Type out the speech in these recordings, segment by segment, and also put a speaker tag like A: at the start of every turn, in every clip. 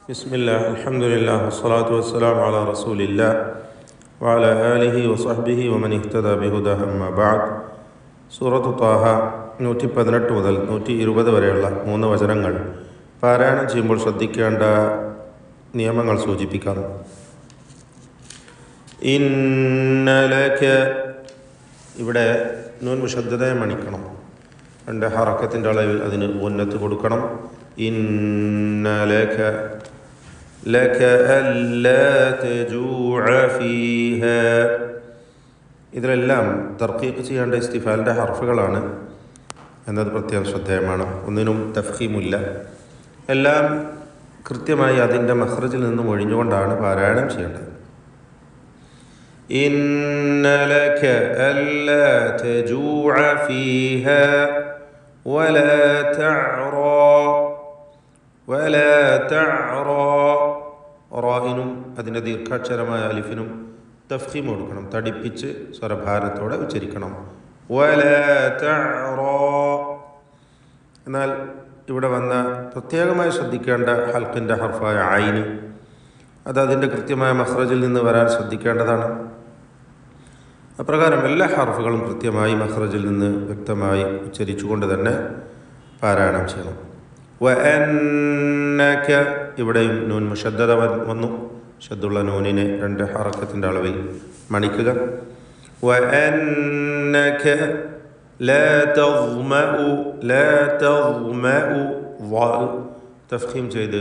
A: ബിസ്മില്ലാ അൽഹംദുലില്ലാ വസ്സലാത്തു വസ്സലാമു അലാ റസൂലില്ലാ വഅലാ ആലിഹി വസഹ്ബിഹി വമൻ ഇഹ്തദാ ബിഹുദാഹു അമ്മാ ബഅദ്. സൂറത്തു ത്വാഹ 118 മുതൽ 120 വരെയുള്ള 3 വചനങ്ങൾ പാരായണം ചെയ്യുമ്പോൾ ശ്രദ്ധിക്കേണ്ട നിയമങ്ങൾ സൂചിപ്പിക്കാം. ഇന്നലക, ഇവിടെ നൂൻ മുശദ്ദദയെ മണിക്കണം. 2 ഹറക്കത്തിൻ്റെ അളവിൽ അതിന് ഉന്നത്ത് കൊടുക്കണം. ഇന്നലക ലക അല്ലാ തജൂഅ ഫീഹ. ഇതിലെല്ലാം തർക്കീഖ് ചെയ്യേണ്ട ഇസ്തിഫാലിൻ്റെ ഹർഫുകളാണ് എന്നത് പ്രത്യേകം ശ്രദ്ധേയമാണ്. ഒന്നിനും തഫ്ഖീമില്ല. എല്ലാം കൃത്യമായി അതിൻ്റെ മഖ്റജിൽ നിന്നും ഒഴിഞ്ഞുകൊണ്ടാണ് പാരായണം ചെയ്യേണ്ടത്. ഇന്നലക അല്ലാ തജൂഅ ഫീഹ വലാ തഅറ. റായിനും അതിൻ്റെ ദീർഘാക്ഷരമായ അലിഫിനും തഫ്ഖീം കൊടുക്കണം. തടിപ്പിച്ച് സ്വരഭാരത്തോടെ ഉച്ചരിക്കണം. വലാ തഅറ. എന്നാൽ ഇവിടെ വന്ന പ്രത്യേകമായി ശ്രദ്ധിക്കേണ്ട ഹൽക്കിൻ്റെ ഹർഫായ ഐന്, അത് അതിൻ്റെ കൃത്യമായ മഖ്റജിൽ നിന്ന് വരാൻ ശ്രദ്ധിക്കേണ്ടതാണ്. അപ്രകാരം എല്ലാ ഹർഫുകളും കൃത്യമായി മഖ്റജിൽ നിന്ന് വ്യക്തമായി ഉച്ചരിച്ചുകൊണ്ട് തന്നെ പാരായണം ചെയ്യണം. വഅന്നക, ഇവിടെയും നൂൻ മുശദ്ദദ വന്നു. ഷദ്ദുള്ള നൂനിനെ 2 ഹറക്കത്തിൻ്റെ അളവിൽ മണിക്കുക. വഅന്നക ലാ തഗ്മഉ തഫ്ഖീം ചെയ്ത്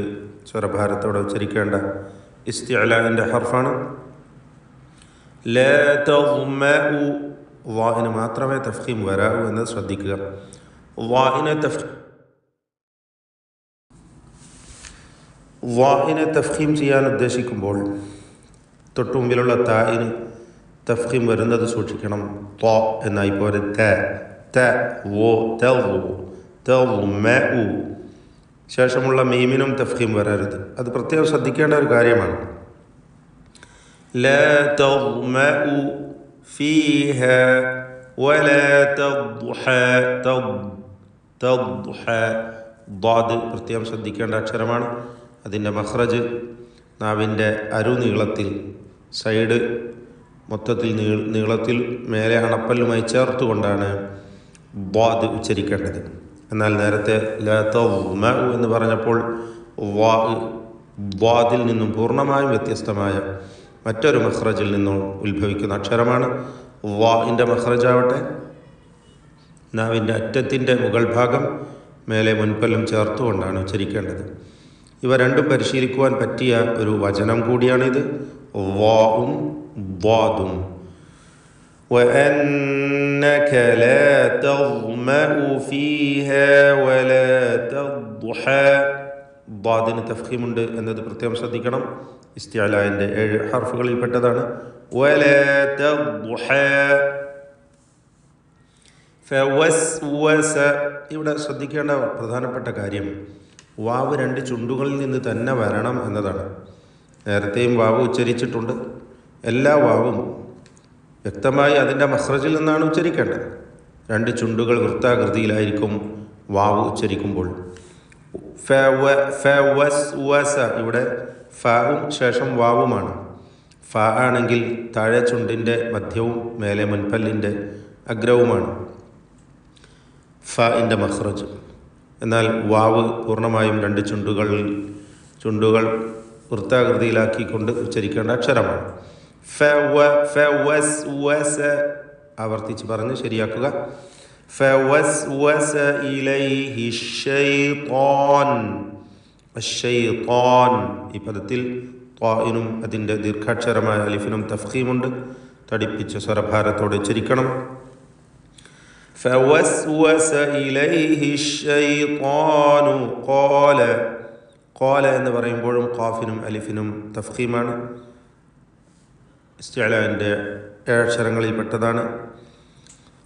A: സ്വരഭാരത്തോടെ ഉച്ചരിക്കേണ്ട ഇസ്തിഅലാഇൻ്റെ ഹർഫാണ്. ലാ തഗ്മഉ, വാഇന് മാത്രമേ തഫ്ഖീം വരാവൂ എന്നത് ശ്രദ്ധിക്കുക. വാഇനെ തഫ്ഖീം ചെയ്യാൻ ഉദ്ദേശിക്കുമ്പോൾ തൊട്ടു മുമ്പിലുള്ള തായിന് തഫ്ഖീം വരുന്നത് സൂക്ഷിക്കണം. ത്വ എന്നായി പോലെ ശേഷമുള്ള മീമിനും തഫ്ഖീം വരരുത്. അത് പ്രത്യേകം ശ്രദ്ധിക്കേണ്ട ഒരു കാര്യമാണ്. ലാ തഗ്മഉ ഫീഹ വലാ തദ്ഹ. ദ്വാദ് പ്രത്യേകം ശ്രദ്ധിക്കേണ്ട അക്ഷരമാണ്. അതിൻ്റെ മഖ്റജ് നാവിൻ്റെ അരുനീളത്തിൽ, സൈഡ് മൊത്തത്തിൽ നീളത്തിൽ മേലെ അണപ്പല്ലുമായി ചേർത്തുകൊണ്ടാണ് ദ്വാദ് ഉച്ചരിക്കേണ്ടത്. എന്നാൽ നേരത്തെ ലാ തഗ്മഉ എന്ന് പറഞ്ഞപ്പോൾ ദ്വാദിൽ നിന്നും പൂർണ്ണമായും വ്യത്യസ്തമായ മറ്റൊരു മഖ്റജിൽ നിന്നും ഉത്ഭവിക്കുന്ന അക്ഷരമാണ്. വാഇൻ്റെ മഖ്റജാവട്ടെ നാവിൻ്റെ അറ്റത്തിൻ്റെ മുകൾ ഭാഗം മേലെ മുൻപല്ലും ചേർത്തുകൊണ്ടാണ് ഉച്ചരിക്കേണ്ടത്. ഇവ രണ്ടും പരിശീലിക്കുവാൻ പറ്റിയ ഒരു വചനം കൂടിയാണിത്. വാഉം ദ്വാദും. വഅന്നക ലാ തഗ്മഉ ഫീഹ വലാ തദ്ഹ. ദ്വാദിന് തഫ്ഖീമുണ്ട് എന്നത് പ്രത്യേകം ശ്രദ്ധിക്കണം. ഇസ്തിഅലാഇൻ്റെ 7 ഹർഫുകളിൽ പെട്ടതാണ്. വലാ തദ്ഹ. ഫവസ്വസ, ഇവിടെ ശ്രദ്ധിക്കേണ്ട പ്രധാനപ്പെട്ട കാര്യം വാവ് 2 ചുണ്ടുകളിൽ നിന്ന് തന്നെ വരണം എന്നതാണ്. നേരത്തെയും വാവ് ഉച്ചരിച്ചിട്ടുണ്ട്. എല്ലാ വാവും വ്യക്തമായി അതിൻ്റെ മഖ്റജിൽ നിന്നാണ് ഉച്ചരിക്കേണ്ടത്. 2 ചുണ്ടുകൾ വൃത്താകൃതിയിലായിരിക്കും വാവ് ഉച്ചരിക്കുമ്പോൾ. ഫവസ്വസ, ഇവിടെ ഫാവും ശേഷം വാവുമാണ്. ഫ ആണെങ്കിൽ താഴെ ചുണ്ടിൻ്റെ മധ്യവും മേലെ മുൻപല്ലിൻ്റെ അഗ്രവുമാണ് ഫഇൻ്റെ മഖ്റജ്. എന്നാൽ വാവ് പൂർണ്ണമായും 2 ചുണ്ടുകൾ വൃത്താകൃതിയിലാക്കിക്കൊണ്ട് ഉച്ചരിക്കേണ്ട അക്ഷരമാണ്. ഫവസ്വസ, ആവർത്തിച്ച് പറഞ്ഞ് ശരിയാക്കുക. ഫവസ്വസ ഇലൈഹി അശ്ശൈത്താൻ. ഈ പദത്തിൽ ത്വാഇനും അതിൻ്റെ ദീർഘാക്ഷരമായ അലിഫിനും തഫ്ഖീമുണ്ട്. തടിപ്പിച്ച സ്വരഭാരത്തോടെ ഉച്ചരിക്കണം. ഫവസ്വസ ഇലൈഹി അശ്ശൈത്താനു ഖാല എന്ന് പറയുമ്പോഴും ഖാഫിനും അലിഫിനും തഫ്ഖീമാണ്. ഇസ്തിഅലാഇൻ്റെ 7 അക്ഷരങ്ങളിൽ പെട്ടതാണ്.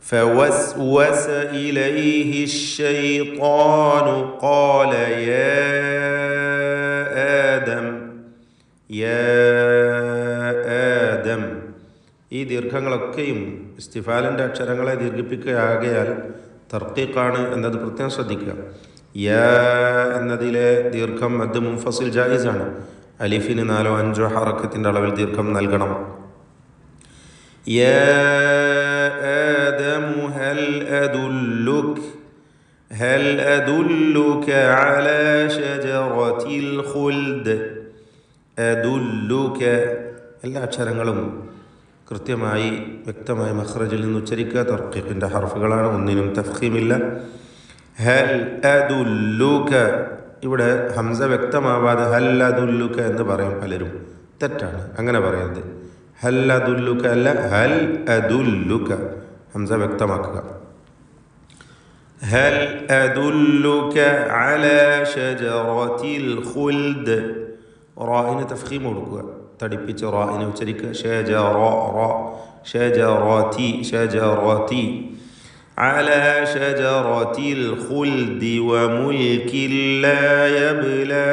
A: ഫവസ്വസ ഇലൈഹി അശ്ശൈത്താനു ഖാല യാ ആദം. ഈ ദീർഘങ്ങളൊക്കെയും ഇസ്തിഫാലിൻ്റെ അക്ഷരങ്ങളെ ദീർഘിപ്പിക്കുകയാകയാൽ തർക്കീഖാണ് എന്നത് പ്രത്യേകം ശ്രദ്ധിക്കുക. യാ എന്നതിലെ ദീർഘം മദ് മുൻഫസിൽ ജായിസാണ്. അലിഫിന് 4 or 5 ഹറക്കത്തിൻ്റെ അളവിൽ ദീർഘം നൽകണം. യാ ആദമു ഹൽ അദുല്ലുക അലാ ഷജറത്തിൽ ഖുൽദ്. അദുല്ലുക എല്ലാ അക്ഷരങ്ങളും കൃത്യമായി വ്യക്തമായി മഖ്റജിൽ നിന്ന് ഉച്ചരിക്കുക. തർക്കീഖിൻ്റെ ഹർഫുകളാണ്, ഒന്നിനും തഫ്ഖീമില്ല. ഹൽ അദുല്ലുക, ഇവിടെ ഹംസ വ്യക്തമാവാതെ ഹൽ അദുല്ലുക എന്ന് പറയും പലരും. തെറ്റാണ്, അങ്ങനെ പറയുന്നത്. ഹൽ അദുല്ലുക അല്ല, ഹൽ അദുല്ലുക. ഹംസ വ്യക്തമാക്കുക. ഹൽ അദുല്ലുക അലാ ഷജറത്തിൽ ഖുൽദ്. റായിന് തഫ്ഖീം കൊടുക്കുക, തടിപ്പിച്ച് റായിനെ ഉച്ചരിക്കുക. ഷജറത്തി അലാ ഷജറത്തിൽ ഖുൽദി വമുൽകിൻ ലാ യബ്ലാ.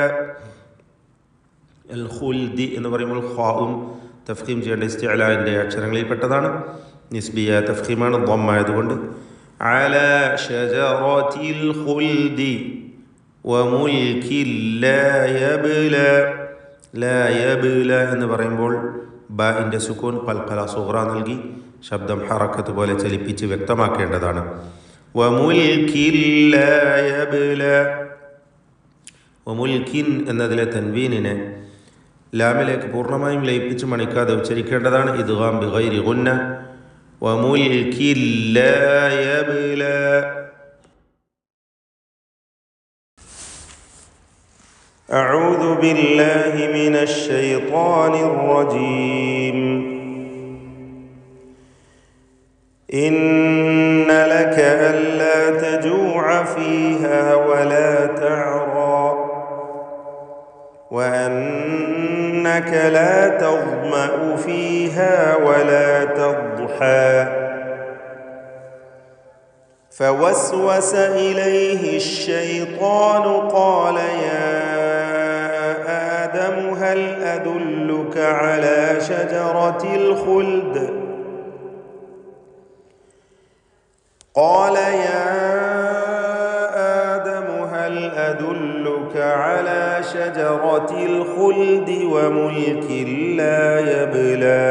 A: അൽ ഖുൽദി എന്ന് പറയുമ്പോൾ ഖാഉം തഫ്ഖീം ചെയ്യേണ്ട ഇസ്തിഅലാഇൻ്റെ അക്ഷരങ്ങളിൽ പെട്ടതാണ്. നിസ്ബിയ തഫ്ഖീമാണ്, ളമ്മായതുകൊണ്ട്. അലാ ഷജറത്തിൽ ഖുൽദി വമുൽകിൻ ലാ യബ്ലാ. ലാ യബ്ല എന്ന് പറയുമ്പോൾ ബാഇൻ്റെ സുക്കൂൻ ഖൽഖല സുഗ്റ നൽകി ശബ്ദം ഹറക്കത്ത് പോലെ ചലിപ്പിച്ച് വ്യക്തമാക്കേണ്ടതാണ്. വമുൽകിൻ ലാ യബ്ല. വമുൽകിൻ എന്നതിലെ തൻവീനിനെ ലാമിലേക്ക് പൂർണ്ണമായും ലയിപ്പിച്ച് മണിക്കാതെ ഉച്ചരിക്കേണ്ടതാണ്. ഇദ്ഗാം ബിഗൈരി ഗുന്ന. വമുൽകിൻ ലാ യബ്ല. أعوذ بالله من الشيطان الرجيم. إن لك ألا تجوع فيها ولا تعرى وأنك لا تظمأ فيها ولا تضحى. فوسوس إليه الشيطان قال يا آدم هل أدلك على شجرة الخلد. قال يا آدم هل أدلك على شجرة الخلد وملك لا يبلى.